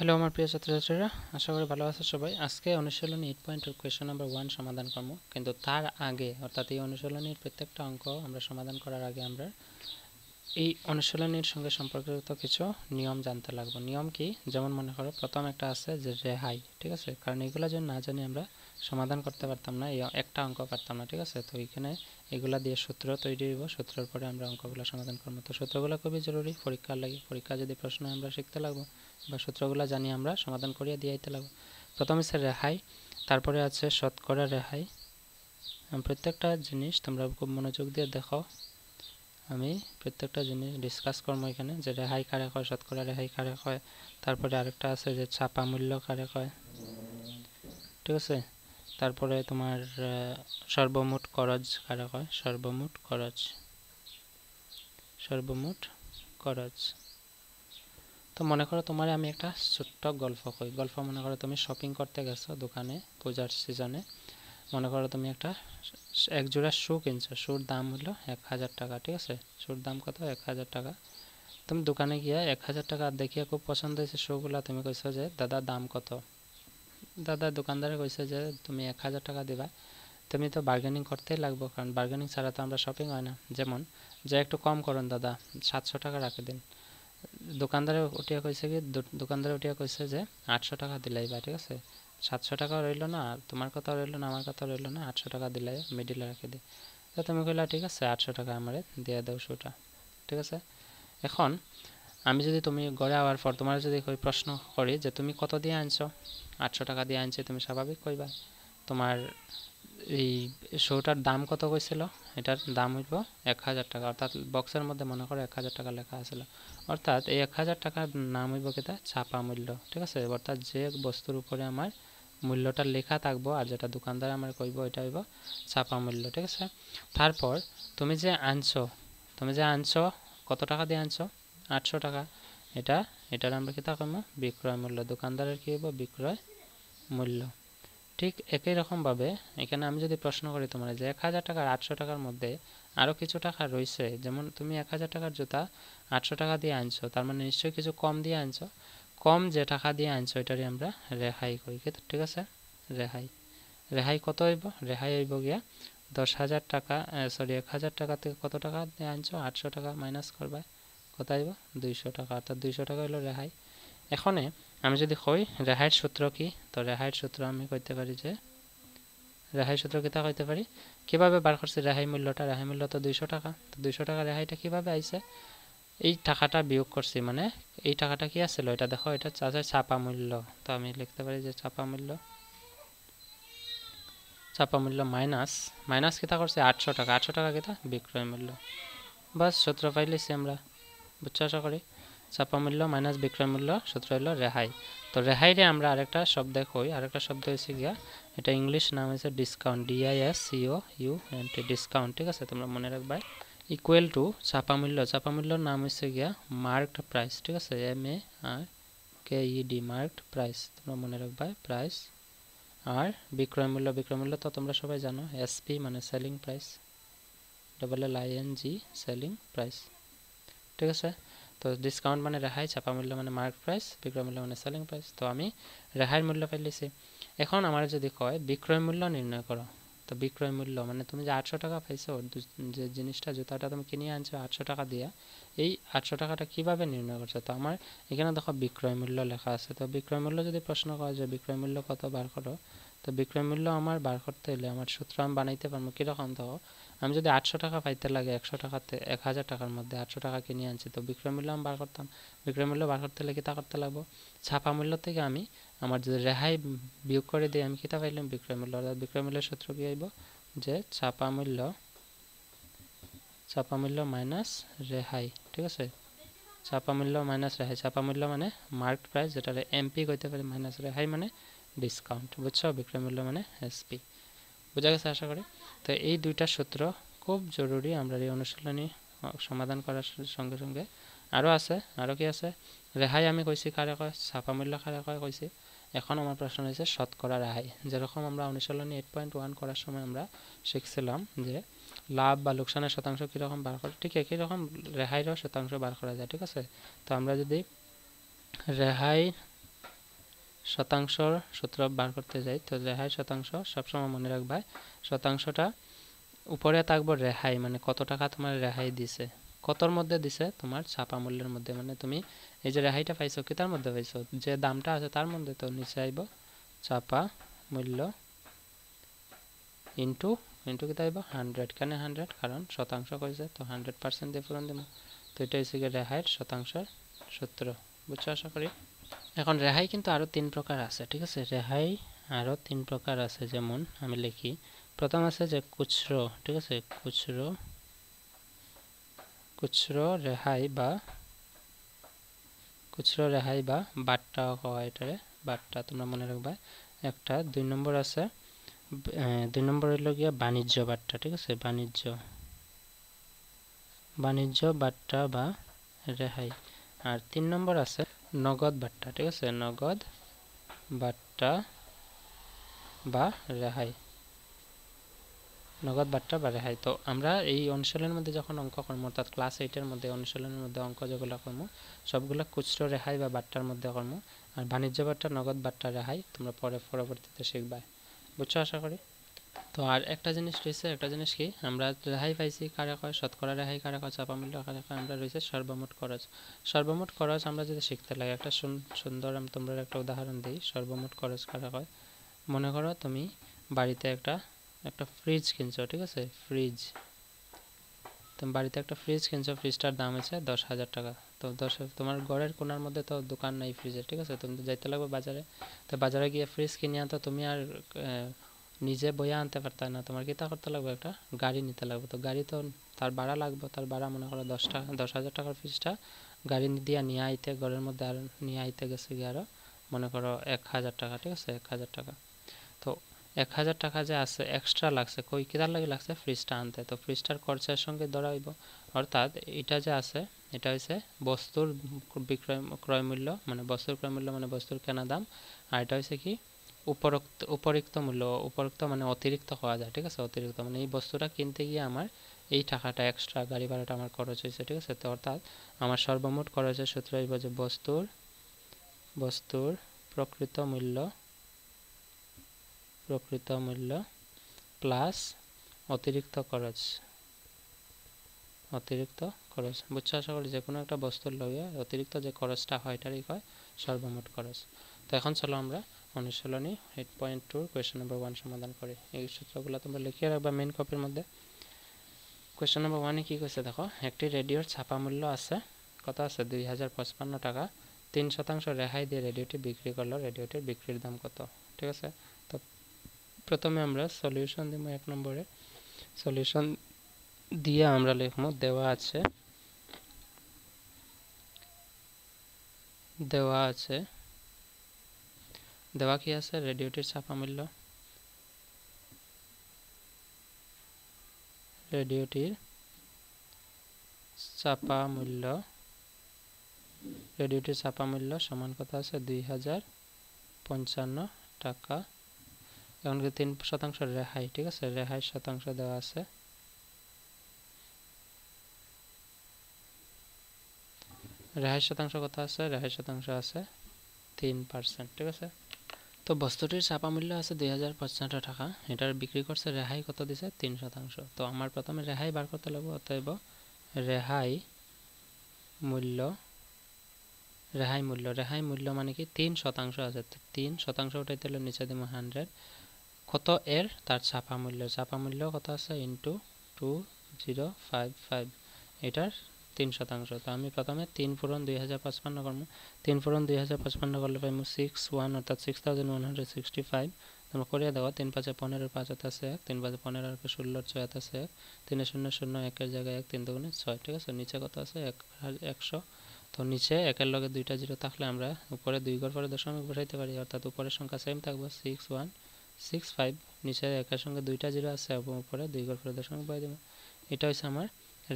Hello আমার প্রিয় ছাত্রছাত্রীরা, আশা করি ভালো আছো সবাই। আজকে অনুশীলনী 8.2 কোয়েশ্চন নাম্বার 1 সমাধান করব, কিন্তু তার আগে অর্থাৎ এই অনুশীলনীর প্রত্যেকটা অঙ্ক আমরা সমাধান করার আগে আমরা এই অনুশীলনীর সঙ্গে সম্পর্কিত কিছু নিয়ম জানতে লাগবে। নিয়ম কি? যেমন মনে করো প্রথম একটা আছে যে রেহাই, ঠিক আছে? কারণ এগুলো যদি না জানি আমরা সমাধান করতে পারতাম না, এই একটা অঙ্ক পারতাম না, ঠিক আছে? তো এখানে এগুলা দিয়ে সূত্র তৈরি হইব, সূত্রের পরে আমরা অঙ্কগুলো সমাধান করবো। তো সূত্রগুলো খুবই জরুরি পরীক্ষার লাগে, পরীক্ষা যদি প্রশ্ন আমরা শিখতে লাগবো বা সূত্রগুলো জানি আমরা সমাধান করিয়া দিয়ে আইতে লাগবো। প্রথম আছে রেহাই, তারপরে আছে শতকরা রেহাই। প্রত্যেকটা জিনিস তোমরা খুব মনোযোগ দিয়ে দেখো, আমি প্রত্যেকটা জিনিস ডিসকাস করবো এখানে, যে রেহাই কারে হয়, শতকরা রেহাই কারে হয়। তারপরে আরেকটা আছে যে ছাপা মূল্য কারে হয়, ঠিক আছে? তারপরে তোমার সর্বমোট খরচ কারে হয়, সর্বমোট খরচ, সর্বমোট খরচ। তো মনে করো তোমার আমি একটা ছোট্ট গল্প কই। গল্প মনে করো তুমি শপিং করতে গেছো দোকানে পূজার সিজনে। মনে করো তুমি একটা এক জোড়া শু কিনছো, শুর দাম হলো 1000 টাকা, ঠিক আছে? শুর দাম কত? 1000 টাকা। তুমি দোকানে গিয়া 1000 টাকা দেখিয়া খুব পছন্দ হয়েছে শুগুলা, তুমি কইছো যে দাদা দাম কত? দাদা দোকানদারে কইছে যে তুমি 1000 টাকা দিবা। তুমি তো বার্গেনিং করতেই লাগবো, কারণ বার্গেনিং ছাড়া তো আমরা শপিং হয় না। যেমন যে একটু কম করুন দাদা, 700 টাকা রাখে দিন। দোকানদারে উঠিয়া কইছে কি, দোকানদারে উঠিয়া কইছে যে 800 টাকা দিলাই বা, ঠিক আছে? 700 টাকা রইল না, তোমার কথা রইল না, আমার কথা রইল না, 800 টাকা দিলাই মিডিলে রাখে দিই। তো তুমি কইলা ঠিক আছে 800 টাকা আমারে দিয়ে দাও শুটা, ঠিক আছে? এখন আমি যদি তুমি ঘরে আওয়ার পর তোমার যদি কই প্রশ্ন করি যে তুমি কত দিয়ে আনছো, 800 টাকা দিয়ে আনছি, তুমি স্বাভাবিক কইবা তোমার এই শোটার দাম কত কইছিল, এটার দাম হইব 1000 টাকা। অর্থাৎ বক্সের মধ্যে মনে করো 1000 টাকা লেখা আছিল, অর্থাৎ এই 1000 টাকার নাম হইব কিতা? ছাপা মূল্য, ঠিক আছে? অর্থাৎ যে বস্তুর উপরে আমার মূল্যটা লেখা থাকবো আর যেটা দোকানদার আমার কইব এটা হইব ছাপা মূল্য, ঠিক আছে? তারপর তুমি যে আনছো, তুমি যে আনছো কত টাকা দিয়ে আনছো? 800 টাকা। এটার আমরা কিতা কইব? বিক্রয় মূল্য। দোকানদারের কি হইব? বিক্রয় মূল্য। ঠিক একই রকমভাবে এখানে আমি যদি প্রশ্ন করি তোমার যে 1000 টাকার 800 টাকার মধ্যে আরও কিছু টাকা রয়েছে, যেমন তুমি 1000 টাকার জুতা 800 টাকা দিয়ে আনছো, তার মানে নিশ্চয়ই কিছু কম দিয়ে আনছো। কম যে টাকা দিয়ে আনছো এটারই আমরা রেহাই করি, ঠিক আছে? রেহাই। রেহাই কত হইব? রেহাই হইব গিয়া 10,000 টাকা, সরি 1000 টাকা থেকে কত টাকা দিয়ে আনছো? 800 টাকা মাইনাস করবা, কত আইব? 200 টাকা। অর্থাৎ 200 টাকা হইল রেহাই। এখানে আমি যদি কই রেহাইয়ের সূত্র কি, তো রেহাইয়ের সূত্র আমি কইতে পারি যে রেহাই সূত্র কিতা কইতে পারি, কিভাবে বার করছি রেহাই মূল্যটা? রেহাই মূল্য তো 200 টাকা। তো 200 টাকা রেহাইটা কিভাবে আইছে? এই টাকাটা বিয়োগ করছি, মানে এই টাকাটা কি আছিল এটা দেখো, এটা আছে ছাপা মূল্য। তো আমি লিখতে পারি যে ছাপা মূল্য, ছাপা মূল্য মাইনাস, মাইনাস কিতা করছি 800 টাকা। 800 টাকা কিতা? বিক্রয় মূল্য। বাস সূত্র পাইলেছি আমরা, বুঝছো আশা করি? ছাপা মূল্য মাইনাস বিক্রয় মূল্য, সূত্র হলো রেহাই। তো রেহাইরে আমরা আরেকটা শব্দ কই, আরেকটা শব্দ হয়েছে গিয়া, এটা ইংলিশ নাম হয়েছে ডিসকাউন্ট, DISCOUNT, ডিসকাউন্ট, ঠিক আছে? তোমরা মনে রাখবা। ইকুয়াল টু ছাপা মূল্য, ছাপা মূল্যর নাম হয়েছে গিয়া মার্কড প্রাইস, ঠিক আছে? MARKED, মার্কড প্রাইস, তোমরা মনে রাখবা প্রাইস। আর বিক্রয় মূল্য, বিক্রয় মূল্য তো তোমরা সবাই জানো, SP মানে selling price, LLING, selling price, ঠিক আছে? তো ডিসকাউন্ট মানে রেহাই, ছাপা মূল্য মানে মার্ক প্রাইস, বিক্রয় মূল্য মানে সেলিং প্রাইস। তো আমি রেহাইয়ের মূল্য পাইলেছি। এখন আমার যদি কয় বিক্রয় মূল্য নির্ণয় করো, তো বিক্রয় মূল্য মানে তুমি যে 800 টাকা পাইছো, যে জিনিসটা জুতাটা তুমি কিনে আনছো 800 টাকা দিয়া, এই 800 টাকাটা কিভাবে নির্ণয় করছো? তো আমার এখানে দেখো বিক্রয় মূল্য লেখা আছে। তো বিক্রয় মূল্য যদি প্রশ্ন করে যে বিক্রয় মূল্য কত বার করো, তো বিক্রয় মূল্য আমার বার করতে হলে আমার সূত্র আমি বানাইতে পারবো কিরকম? দেখো, আমি যদি 800 টাকা পাইতে লাগে 100 টাকাতে, 1000 টাকার মধ্যে 800 টাকা কিনে আনছি, তো বিক্রয় মূল্য আমি বার করতাম। বিক্রয় মূল্য বার করতে হলে কিতা করতে লাগবো? ছাপা মূল্য থেকে আমি আমার যদি রেহাই বিয়োগ করে দিই, আমি কিতা পাইলাম? বিক্রয় মূল্য। অর্থাৎ বিক্রয় মূল্যের সূত্র কি আইব? যে ছাপা মূল্য, ছাপা মূল্য মাইনাস রেহাই, ঠিক আছে? ছাপা মূল্য মাইনাস রেহাই, ছাপা মূল্য মানে মার্কড প্রাইস, যেটা MP কইতে পারি, মাইনাস রেহাই মানে ডিসকাউন্ট, বুঝছো? বিক্রয় মূল্য মানে SP। বোঝা গেছে আশা করি? তো এই দুইটা সূত্র খুব জরুরি আমরা এই অনুশীলনী সমাধান করার সঙ্গে সঙ্গে। আরও আছে, আরও কি আছে? রেহাই আমি কইছি কারে কয়, ছাপা মূল্য কারে কয় কইছি। এখন আমার প্রশ্ন হয়েছে শতকরা রেহাই। যেরকম আমরা অনুশীলনী 8.1 করার সময় আমরা শিখছিলাম যে লাভ বা লোকসানের শতাংশ কীরকম বার করে, ঠিক একই রকম রেহাইরও শতাংশ বার করা যায়, ঠিক আছে? তো আমরা যদি রেহাই শতাংশর সূত্র বার করতে যাই, তো রেহাই শতাংশ সবসময় মনে রাখবা শতাংশটা উপরে থাকবো রেহাই, মানে কত টাকা তোমার রেহাই দিছে, কতর মধ্যে দিছে, তোমার ছাপা মূল্যের মধ্যে, মানে তুমি এই যে রেহাইটা পাইছো কি তার মধ্যে পাইছো, যে দামটা আছে তার মধ্যে, তো নিচে আইব ছাপা মূল্য ইন্টু ইন্টু কি আইব 100, কেন 100, কারণ শতাংশ কইছে তো 100% দিয়ে পূরণ দিব। তো এটা হচ্ছে রেহাইয়ের শতাংশের সূত্র, বুঝছো আশা করি। এখন রেহাই কিন্তু আরো 3 প্রকার আছে, ঠিক আছে, রেহাই আরো 3 প্রকার আছে, যেমন আমি লিখি প্রথম আছে যে খুচরো, ঠিক আছে, খুচরো খুচরো রেহাই বা খুচরো রেহাই বা বাট্টা কওয়া, এটারে বাট্টা তোমরা মনে রাখবা একটা। 2 নম্বর আছে 2 নম্বর হইল গিয়া বাণিজ্য বাট্টা, ঠিক আছে, বাণিজ্য বাট্টা বা রেহাই। আর 3 নম্বর আছে নগদ বাট্টা, ঠিক আছে, নগদ বাট্টা বা রেহাই, নগদ বাট্টা বা রেহাই। তো আমরা এই অনুশীলনের মধ্যে যখন অঙ্ক করবো, অর্থাৎ ক্লাস 8-এর মধ্যে অনুশীলনের মধ্যে অঙ্ক যেগুলো করবো সবগুলো খুচরো রেহাই বা বাট্টার মধ্যে করবো, আর বাণিজ্য বাট্টা নগদ বাট্টা রেহাই তোমরা পরবর্তীতে শিখবা, বুঝছো আশা করি। তো আর একটা জিনিস রয়েছে, একটা জিনিস কি, আমরা রেহাই পাইছি কারা কয়, শতকরা রেহাই কারা কয়, চাপা মূল্য কারা কয়, আমরা রয়েছে সর্বমোট খরচ। সর্বমোট খরচ আমরা যদি শিখতে লাগে একটা সুন্দর আমি তোমরা একটা উদাহরণ দিই, সর্বমোট খরচ কারা কয়। মনে করো তুমি বাড়িতে একটা ফ্রিজ কিনছো, ঠিক আছে, ফ্রিজ, তুমি বাড়িতে একটা ফ্রিজ কিনছো, ফ্রিজটার দাম হচ্ছে 10,000 টাকা। তো তোমার ঘরের কোনার মধ্যে তো দোকান নাই ফ্রিজের, ঠিক আছে, তুমি তো যাইতে লাগবে বাজারে। তো বাজারে গিয়ে ফ্রিজ কিনে আনতো, তুমি আর নিজে বইয়া আনতে পারতা না, তোমার কি তা করতে লাগবে, একটা গাড়ি নিতে লাগবে। তো গাড়ি তো তার ভাড়া লাগবে, তার ভাড়া মনে করো 10,000 টাকার ফ্রিজটা গাড়ি দিয়ে নিয়ে আইতে, ঘরের মধ্যে আর নিয়ে আইতে গেছে গিয়ে আরো মনে করো 1,000 টাকা, ঠিক আছে, 1,000 টাকা। তো 1,000 টাকা যে আছে এক্সট্রা লাগছে, কই কিতার লাগে লাগছে, ফ্রিজটা আনতে। তো ফ্রিজটার খরচের সঙ্গে ধরা হইব, অর্থাৎ এটা যে আছে এটা হচ্ছে বস্তুর ক্রয় মূল্য, মানে বস্তুর ক্রয় মূল্য মানে বস্তুর কেনা দাম, আর এটা হচ্ছে কি উপরিক্ত মূল্য, উপরিক্ত মানে অতিরিক্ত হওয়া যায়, ঠিক আছে, অতিরিক্ত মানে এই বস্তুটা কিনতে গিয়ে আমার এই টাকাটা এক্সট্রা গাড়ি ভাড়াটা আমার খরচ হয়েছে, ঠিক আছে। তো অর্থাৎ আমার সর্বমোট খরচের সূত্র হইব যে বস্তুর প্রকৃত মূল্য প্লাস অতিরিক্ত খরচ, বুঝছো আশা করি। যে কোনো একটা বস্তুর লইয়া অতিরিক্ত যে খরচটা হয় এটারই হয় সর্বমোট খরচ। তো এখন চলো আমরা অনুশীলনী 8.2 কোয়েশ্চেন নাম্বার 1 সমাধান করি। এই সূত্রগুলো তোমরা লিখে রাখবা মেইন কপির মধ্যে। কোয়েশ্চেন নাম্বার 1-এ কি কইছে দেখো, একটি রেডিওর ছাপা মূল্য আছে, কত আছে, 2,055 টাকা। 3% রেহাই দিয়ে রেডিওটি বিক্রি করলো, রেডিওটির বিক্রির দাম কত, ঠিক আছে। তো প্রথমে আমরা সলিউশন দিব, 1 নম্বরে সলিউশন দিয়ে আমরা লিখবো দেওয়া কি আছে, রেডিওটির ছাপা মূল্য, রেডিওটির ছাপা মূল্য সমান কত আছে, 2,055 টাকা। এখন 3% রেহাই, ঠিক আছে, রেহাই শতাংশ দেওয়া আছে, রেহাই শতাংশ কত আছে, রেহাই শতাংশ আছে 3%, ঠিক আছে। তো বস্তুটির ছাপা মূল্য আছে 2,055 টাকা, এটার বিক্রি করছে রেহাই কত দিছে, 3%। তো আমার প্রথমে রেহাই বার করতে লাগবে, অতএব রেহাই মূল্য মানে কি 3% আছে, 3% উঠাইতে হলে নিচে দিব 100, কত এর, তার ছাপা মূল্য কত আছে ইন্টু 2055, এটার 3%। তো আমি প্রথমে 3 পূরণ 2,055 করবো, 3 পূরণ 2,055 করলে পাইব 61, অর্থাৎ 6,165। তোমরা করিয়া দেওয়া 3 5 15, 5 আছে 1, 3 5 15 আর 16 6 আছে 1, 3 0 0 1 জায়গায় 1, 3 2 6, ঠিক আছে। নিচে কত আছে 100। তো নিচে 1-এর লগে 2টা 0 থাকলে আমরা উপরে 2 ঘর পরে দশমিক বসাইতে পারি, অর্থাৎ উপরের সংখ্যা সেম থাকবে 6165, নিচে 1-এর সঙ্গে 2টা 0 আছে এবং উপরে 2 ঘর পরে দশমিক বসাই দেব। এটা হচ্ছে আমার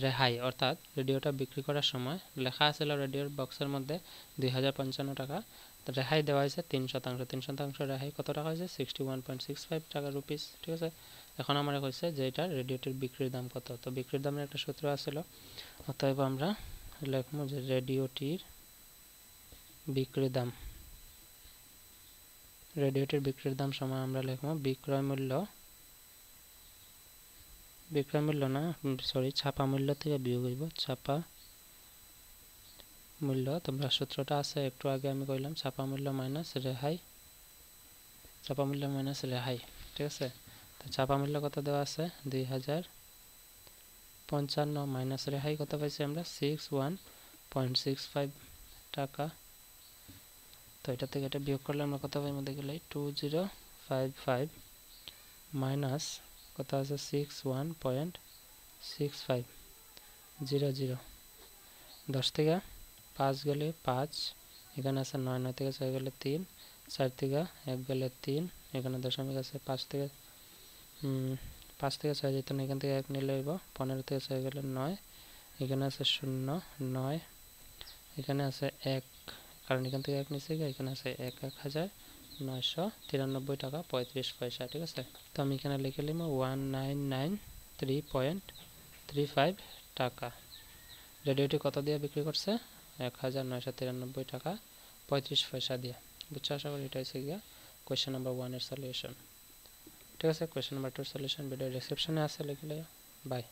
রেহাই, অর্থাৎ রেডিওটা বিক্রি করার সময় লেখা আছিল রেডিওর বক্সের মধ্যে 2,055 টাকা, রেহাই দেওয়া হয়েছে 3%, রেহাই কত টাকা হয়েছে, 61.65 টাকা রুপিস, ঠিক আছে। এখন আমার হয়েছে যে এটা রেডিওটির বিক্রির দাম কত। তো বিক্রির দামের একটা সূত্র আছিল, অতএব আমরা লিখবো যে রেডিওটির বিক্রির দাম রেডিওটির বিক্রির দাম সমান আমরা লিখব বিক্রয় মূল্য না সরি ছাপা মূল্য থেকে বিয়োগ হইব ছাপা মূল্য তোমরা সূত্রটা আছে একটু আগে আমি কইলাম ছাপা মূল্য মাইনাস রেহাই ঠিক আছে তো ছাপা মূল্য কত দেওয়া আছে 2055 মাইনাস রেহাই কত পাইছি আমরা 61.65 টাকা তো এটা থেকে এটা বিয়োগ করলে আমরা কত পাইব দেখলে 2055 মাইনাস কত আছে 61.6500 10 থেকে 5 গেলে 5 এখানে আছে 9 9 থেকে 6 গেলে 3 4 থেকে 1 গেলে 3 এখানে দশমিক আছে 5 থেকে 6 যেত না এখান থেকে 1 নিলে হইব 15 থেকে 6 গেলে 9 এখানে আছে 0 9 এখানে আছে 1 কারণ এখান থেকে 1 নিচে গিয়ে এখানে আছে 1993 টাকা 35 পয়সা ঠিক আছে তো আমি এখানে লিখে নিব 1993.35 টাকা রেডিওটি কত দিয়ে বিক্রি করছে 1993 টাকা 35 পয়সা দিয়ে বুঝছো আশা করি এটা হচ্ছে গিয়া কোয়েশ্চেন নাম্বার 1 এর সলিউশন ঠিক আছে কোয়েশ্চেন নাম্বার 2 এর সলিউশন ভিডিও ডেসক্রিপশনে আছে লিখে লও বাই